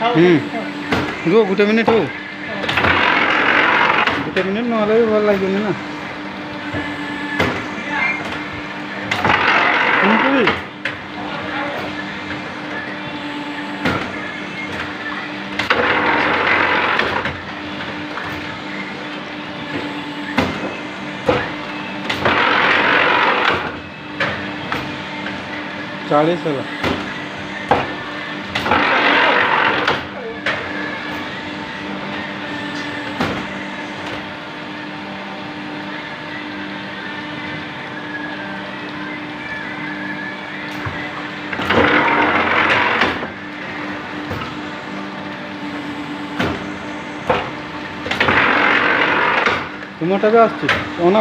ରୁହ ଗୋଟେ ମିନିଟ୍ ହଉ, ଗୋଟେ ମିନିଟ୍ ନହେଲେ ବି ଭଲ ଲାଗିବନି ନା। ଏମିତି ବି चालीस है। तुमटा भी आसुच्ची अना